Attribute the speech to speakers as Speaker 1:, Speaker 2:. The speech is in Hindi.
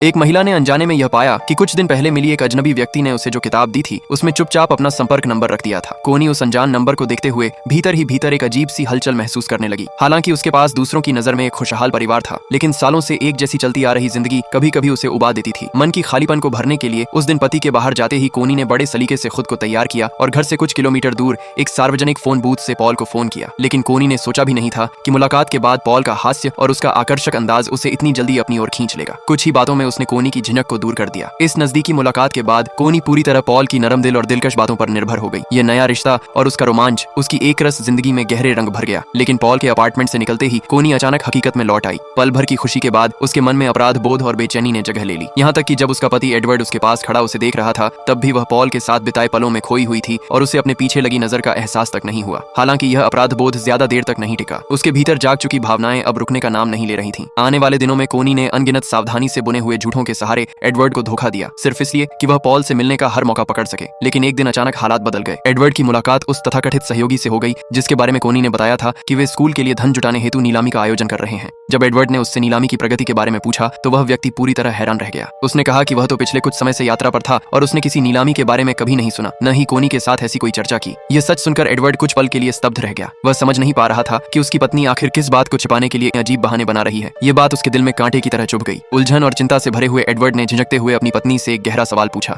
Speaker 1: एक महिला ने अनजाने में यह पाया कि कुछ दिन पहले मिली एक अजनबी व्यक्ति ने उसे जो किताब दी थी उसमें चुपचाप अपना संपर्क नंबर रख दिया था। कोनी उस अनजान नंबर को देखते हुए भीतर ही भीतर एक अजीब सी हलचल महसूस करने लगी। हालांकि उसके पास दूसरों की नजर में एक खुशहाल परिवार था, लेकिन सालों से एक जैसी चलती आ रही जिंदगी कभी कभी उसे उबा देती थी। मन की खालीपन को भरने के लिए उस दिन पति के बाहर जाते ही कोनी ने बड़े सलीके से खुद को तैयार किया और घर से कुछ किलोमीटर दूर एक सार्वजनिक फोन बूथ से पॉल को फोन किया। लेकिन कोनी ने सोचा भी नहीं था कि मुलाकात के बाद पॉल का हास्य और उसका आकर्षक अंदाज उसे इतनी जल्दी अपनी ओर खींच लेगा। कुछ ही बातों में उसने कोनी की झिझक को दूर कर दिया। इस नजदीकी मुलाकात के बाद कोनी पूरी तरह पॉल की नरम दिल और दिलकश बातों पर निर्भर हो गई। ये नया रिश्ता और उसका रोमांच उसकी एक रस जिंदगी में गहरे रंग भर गया। लेकिन पॉल के अपार्टमेंट से निकलते ही कोनी अचानक हकीकत में लौट आई। पल भर की खुशी के बाद उसके मन में अपराध बोध और बेचैनी ने जगह ले ली। यहाँ तक कि जब उसका पति एडवर्ड उसके पास खड़ा उसे देख रहा था तब भी वह पॉल के साथ बिताए पलों में खोई हुई थी और उसे अपने पीछे लगी नजर का एहसास तक नहीं हुआ। हालांकि यह अपराध बोध ज्यादा देर तक नहीं टिका। उसके भीतर जाग चुकी भावनाएं अब रुकने का नाम नहीं ले रही थीं। आने वाले दिनों में कोनी ने अनगिनत सावधानी से बुने हुए झूठों के सहारे एडवर्ड को धोखा दिया, सिर्फ इसलिए कि वह पॉल से मिलने का हर मौका पकड़ सके। लेकिन एक दिन अचानक हालात बदल गए। एडवर्ड की मुलाकात उस तथाकथित सहयोगी से हो गई जिसके बारे में कोनी ने बताया था कि वे स्कूल के लिए धन जुटाने हेतु नीलामी का आयोजन कर रहे हैं। जब एडवर्ड ने उससे नीलामी की प्रगति के बारे में पूछा तो वह व्यक्ति पूरी तरह हैरान रह गया। उसने कहा कि वह तो पिछले कुछ समय से यात्रा पर था और उसने किसी नीलामी के बारे में कभी नहीं सुना, न ही कोनी के साथ ऐसी कोई चर्चा की। यह सच सुनकर एडवर्ड कुछ पल के लिए स्तब्ध रह गया। वह समझ नहीं पा रहा था कि उसकी पत्नी आखिर किस बात को छिपाने के लिए अजीब बहाने बना रही है। यह बात उसके दिल में कांटे की तरह चुभ गई। उलझन और चिंता से भरे हुए एडवर्ड ने झिझकते हुए अपनी पत्नी से एक गहरा सवाल पूछा।